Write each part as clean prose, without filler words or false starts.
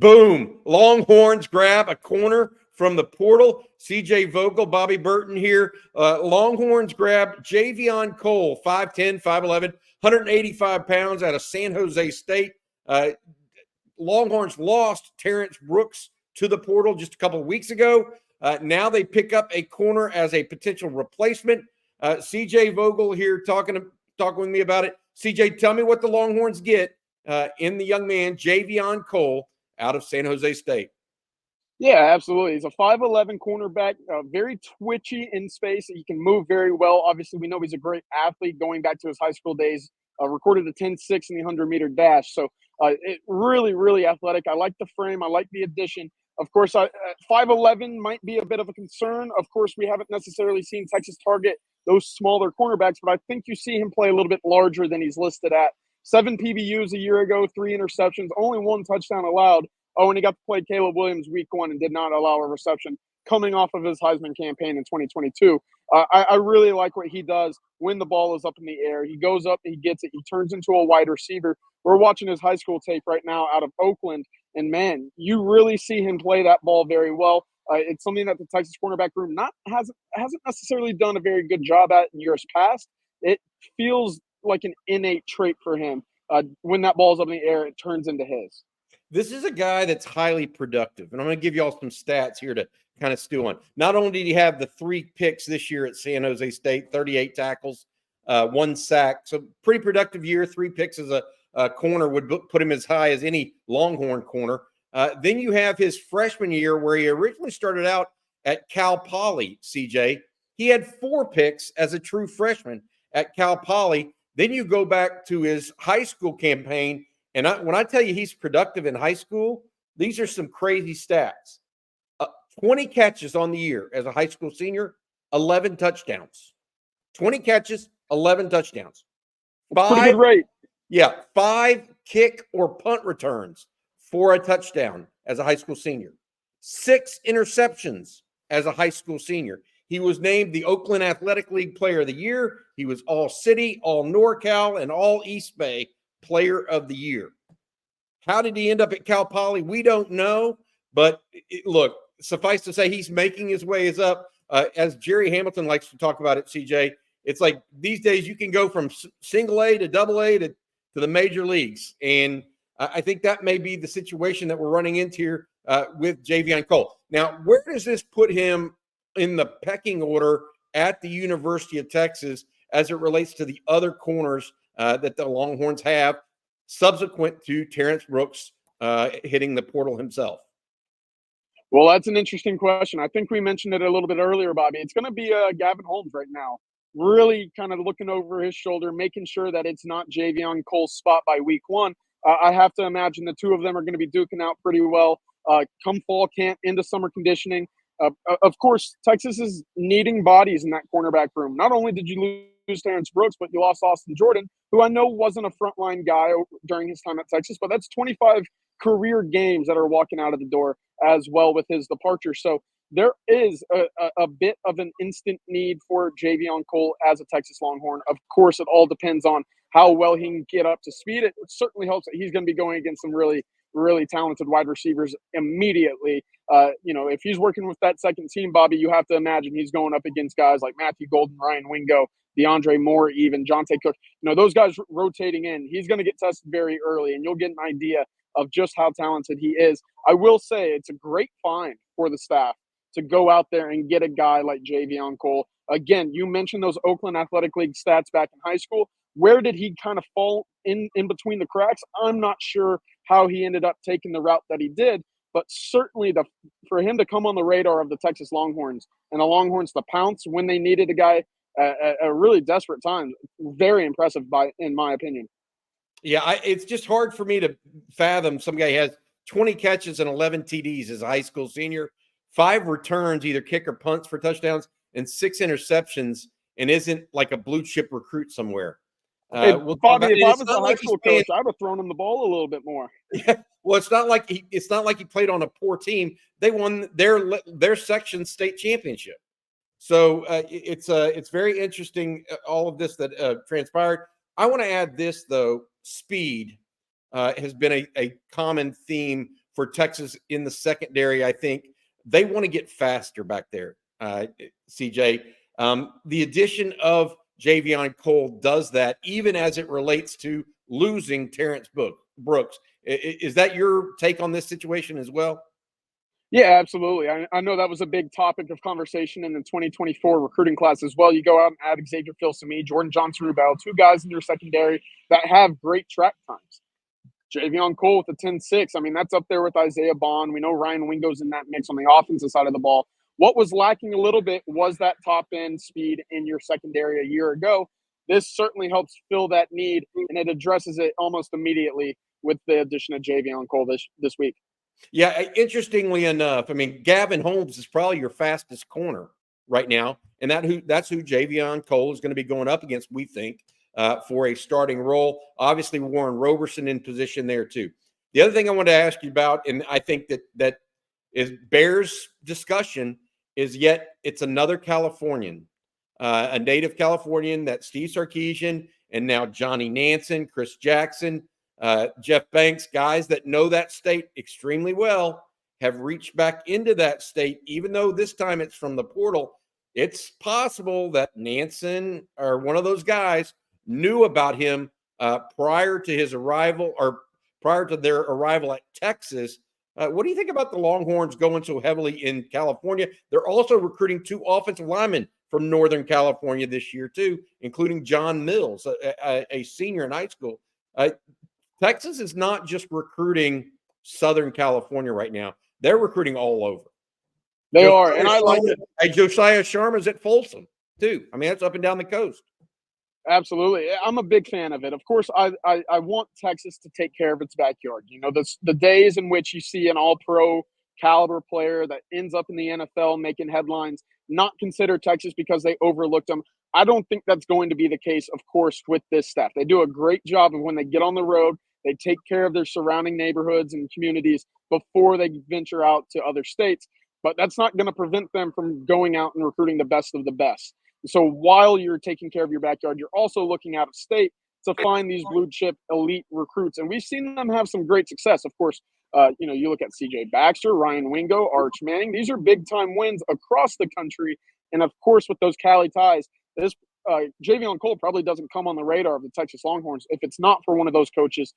Boom. Longhorns grab a corner from the portal. CJ Vogel, Bobby Burton here. Longhorns grab Javion Cole, 5'10", 5'11", 185 pounds out of San Jose State. Longhorns lost Terrence Brooks to the portal just a couple of weeks ago. Now they pick up a corner as a potential replacement. CJ Vogel here talking with me about it. CJ, tell me what the Longhorns get in the young man, Javion Cole, out of San Jose State. Yeah, absolutely. He's a 5'11" cornerback, very twitchy in space. He can move very well. Obviously, we know he's a great athlete going back to his high school days. Recorded a 10.6 in the 100-meter dash. So it really, really athletic. I like the frame. I like the addition. Of course, 5'11" might be a bit of a concern. Of course, we haven't necessarily seen Texas target those smaller cornerbacks, but I think you see him play a little bit larger than he's listed at. 7 PBUs a year ago, 3 interceptions, only 1 touchdown allowed. Oh, and he got to play Caleb Williams week 1 and did not allow a reception coming off of his Heisman campaign in 2022. I really like what he does when the ball is up in the air. He goes up, he gets it, he turns into a wide receiver. We're watching his high school tape right now out of Oakland, and man, you really see him play that ball very well. It's something that the Texas cornerback room hasn't necessarily done a very good job at in years past. It feels like an innate trait for him. When that ball's up in the air, it turns into his. This is a guy that's highly productive, and I'm going to give you all some stats here to kind of stew on. Not only did he have the 3 picks this year at San Jose State, 38 tackles, 1 sack, so pretty productive year. 3 picks as a corner would put him as high as any Longhorn corner. Then you have his freshman year where he originally started out at Cal Poly, CJ. He had 4 picks as a true freshman at Cal Poly. Then you go back to his high school campaign, and when I tell you he's productive in high school, these are some crazy stats. 20 catches on the year as a high school senior, 11 touchdowns. 20 catches, 11 touchdowns. Pretty good rate. Yeah, 5 kick or punt returns for a touchdown as a high school senior. 6 interceptions as a high school senior. He was named the Oakland Athletic League Player of the Year. He was All-City, All-NorCal, and All-East Bay Player of the Year. How did he end up at Cal Poly? We don't know, but look, suffice to say he's making his ways up. As Jerry Hamilton likes to talk about it, CJ, it's like these days you can go from single A to double A to the major leagues. And I think that may be the situation that we're running into here with Javion Cole. Now, where does this put him in the pecking order at the University of Texas as it relates to the other corners that the Longhorns have subsequent to Terrence Brooks hitting the portal himself? Well, that's an interesting question. I think we mentioned it a little bit earlier, Bobby. It's going to be Gavin Holmes right now, really kind of looking over his shoulder, making sure that it's not Javion Cole's spot by week 1. I have to imagine the 2 of them are going to be duking out pretty well come fall camp into summer conditioning. Of course, Texas is needing bodies in that cornerback room. Not only did you lose Terrence Brooks, but you lost Austin Jordan, who I know wasn't a frontline guy during his time at Texas, but that's 25 career games that are walking out of the door as well with his departure. So there is a bit of an instant need for Javion Cole as a Texas Longhorn. Of course, it all depends on how well he can get up to speed. It certainly helps that he's going to be going against some really, really talented wide receivers immediately. If he's working with that second team, Bobby, you have to imagine he's going up against guys like Matthew Golden, Ryan Wingo, DeAndre Moore, even Jonte Cook. Those guys rotating in. He's going to get tested very early, and you'll get an idea of just how talented he is. I will say it's a great find for the staff to go out there and get a guy like Javion Cole. Again, you mentioned those Oakland Athletic League stats back in high school. Where did he kind of fall in between the cracks? I'm not sure how he ended up taking the route that he did, but certainly for him to come on the radar of the Texas Longhorns and the Longhorns to pounce when they needed a guy at a really desperate time, very impressive in my opinion. Yeah, it's just hard for me to fathom some guy has 20 catches and 11 TDs as a high school senior, 5 returns, either kick or punts for touchdowns, and 6 interceptions, and isn't like a blue chip recruit somewhere. Hey, Bobby, if I was a high school coach, I would have thrown him the ball a little bit more. Yeah, well, it's not like he played on a poor team. They won their section state championship. So it's very interesting, all of this that transpired. I want to add this, though. Speed has been a common theme for Texas in the secondary. I think they want to get faster back there, CJ. The addition of Javion Cole does that, even as it relates to losing Terrence Brooks. Is that your take on this situation as well? Yeah, absolutely. I know that was a big topic of conversation in the 2024 recruiting class as well. You go out and add Xavier Filsaime, Jordan Johnson-Rubel, two guys in your secondary that have great track times. Javion Cole with a 10.6. I mean, that's up there with Isaiah Bond. We know Ryan Wingo's in that mix on the offensive side of the ball. What was lacking a little bit was that top-end speed in your secondary a year ago. This certainly helps fill that need, and it addresses it almost immediately with the addition of Javion Cole this week. Yeah, interestingly enough, I mean, Gavin Holmes is probably your fastest corner right now, and that's who Javion Cole is going to be going up against, we think, for a starting role. Obviously, Warren Roberson in position there too. The other thing I want to ask you about, and I think that is bears discussion, is yet it's another Californian, a native Californian, that Steve Sarkisian and now Johnny Nansen, Chris Jackson, Jeff Banks, guys that know that state extremely well, have reached back into that state, even though this time it's from the portal. It's possible that Nansen or one of those guys knew about him prior to his arrival or prior to their arrival at Texas. What do you think about the Longhorns going so heavily in California? They're also recruiting two offensive linemen from Northern California this year too, including John Mills, a senior in high school. Texas is not just recruiting Southern California right now. They're recruiting all over. They are, and I like it. Hey, Josiah Sharma's at Folsom, too. I mean, that's up and down the coast. Absolutely. I'm a big fan of it. Of course, I want Texas to take care of its backyard. You know, the days in which you see an all-pro caliber player that ends up in the NFL making headlines, not consider Texas because they overlooked them. I don't think that's going to be the case, of course, with this staff. They do a great job of when they get on the road, they take care of their surrounding neighborhoods and communities before they venture out to other states. But that's not going to prevent them from going out and recruiting the best of the best. So while you're taking care of your backyard, you're also looking out of state to find these blue chip elite recruits. And we've seen them have some great success. Of course, you look at CJ Baxter, Ryan Wingo, Arch Manning. These are big time wins across the country. And of course, with those Cali ties, this Javion Cole probably doesn't come on the radar of the Texas Longhorns if it's not for one of those coaches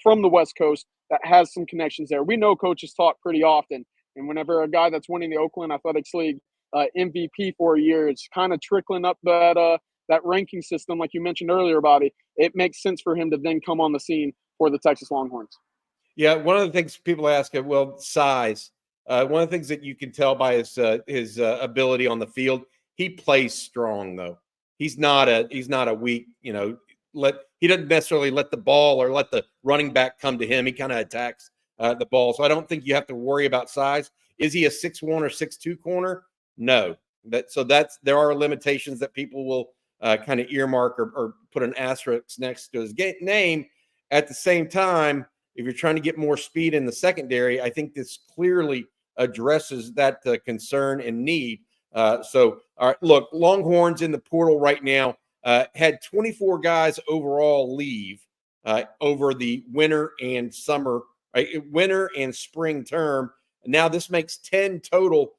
from the West Coast that has some connections there. We know coaches talk pretty often. And whenever a guy that's winning the Oakland Athletics League MVP for a year, it's kind of trickling up that ranking system, like you mentioned earlier, Bobby. It makes sense for him to then come on the scene for the Texas Longhorns. Yeah, one of the things people ask, well, size. One of the things that you can tell by his ability on the field, he plays strong though. He's not a weak, he doesn't necessarily let the ball or let the running back come to him. He kind of attacks the ball. So I don't think you have to worry about size. Is he a 6'1" or 6'2" corner? No. There are limitations that people will kind of earmark or put an asterisk next to his name. At the same time, if you're trying to get more speed in the secondary, I think this clearly addresses that concern and need. All right, look, Longhorns in the portal right now had 24 guys overall leave over the winter and spring term. Now this makes 10 total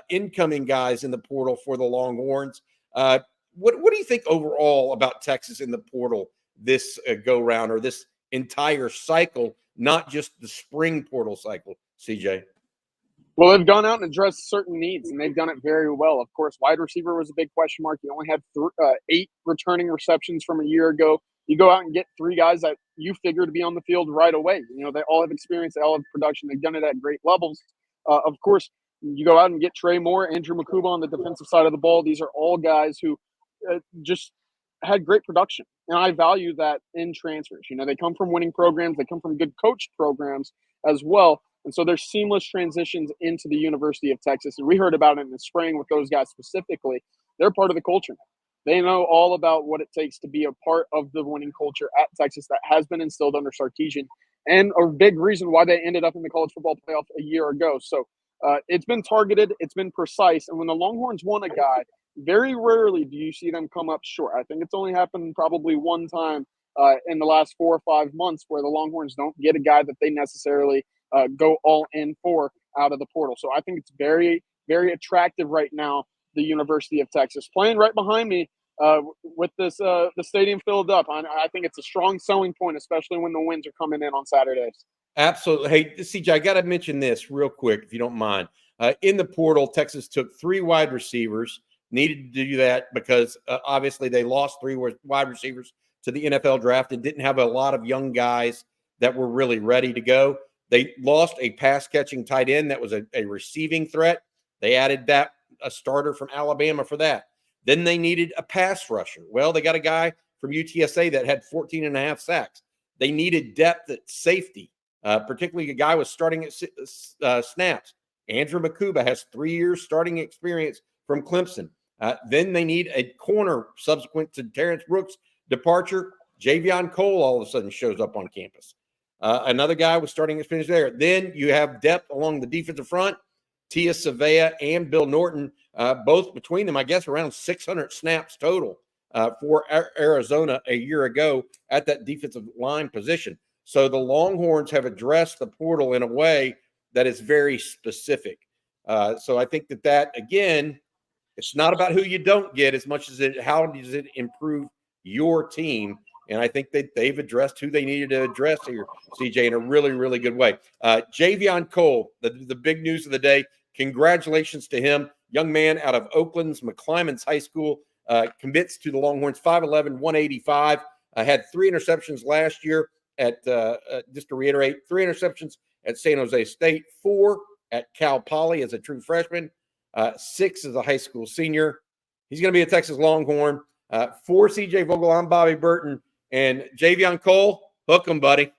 incoming guys in the portal for the Longhorns. What do you think overall about Texas in the portal this go round or this entire cycle, not just the spring portal cycle, CJ? Well, they've gone out and addressed certain needs, and they've done it very well. Of course, wide receiver was a big question mark. You only had 8 returning receptions from a year ago. You go out and get 3 guys that you figure to be on the field right away. You know, they all have experience, they all have production. They've done it at great levels. Of course, you go out and get Trey Moore, Andrew Makuba on the defensive side of the ball. These are all guys who just had great production. And I value that in transfers. You know, they come from winning programs. They come from good coached programs as well. And so there's seamless transitions into the University of Texas. And we heard about it in the spring with those guys specifically. They're part of the culture now. They know all about what it takes to be a part of the winning culture at Texas that has been instilled under Sarkisian, and a big reason why they ended up in the college football playoff a year ago. So it's been targeted. It's been precise. And when the Longhorns want a guy, very rarely do you see them come up short. I think it's only happened probably one time in the last 4 or 5 months where the Longhorns don't get a guy that they necessarily go all in for out of the portal. So I think it's very, very attractive right now, the University of Texas. Playing right behind me with this the stadium filled up, I think it's a strong selling point, especially when the winds are coming in on Saturdays. Absolutely. Hey, CJ, I got to mention this real quick, if you don't mind. In the portal, Texas took 3 wide receivers, needed to do that because obviously they lost 3 wide receivers to the NFL draft and didn't have a lot of young guys that were really ready to go. They lost a pass-catching tight end that was a receiving threat. They added that, a starter from Alabama for that. Then they needed a pass rusher. Well, they got a guy from UTSA that had 14 and a half sacks. They needed depth at safety. Particularly a guy was starting at snaps. Andrew Makuba has 3 years starting experience from Clemson. Then they need a corner subsequent to Terrence Brooks' departure. Javion Cole all of a sudden shows up on campus. Another guy was starting experience there. Then you have depth along the defensive front. Tia Savea and Bill Norton, both between them, I guess, around 600 snaps total for Arizona a year ago at that defensive line position. So the Longhorns have addressed the portal in a way that is very specific. So I think that again, it's not about who you don't get as much as how does it improve your team. And I think that they've addressed who they needed to address here, CJ, in a really, really good way. Javion Cole, the big news of the day. Congratulations to him. Young man out of Oakland's McClymonds High School, commits to the Longhorns, 5'11", 185. Had 3 interceptions last year at, just to reiterate, 3 interceptions at San Jose State, 4 at Cal Poly as a true freshman, 6 as a high school senior. He's going to be a Texas Longhorn. For CJ Vogel, I'm Bobby Burton. And Javion Cole, hook him, buddy.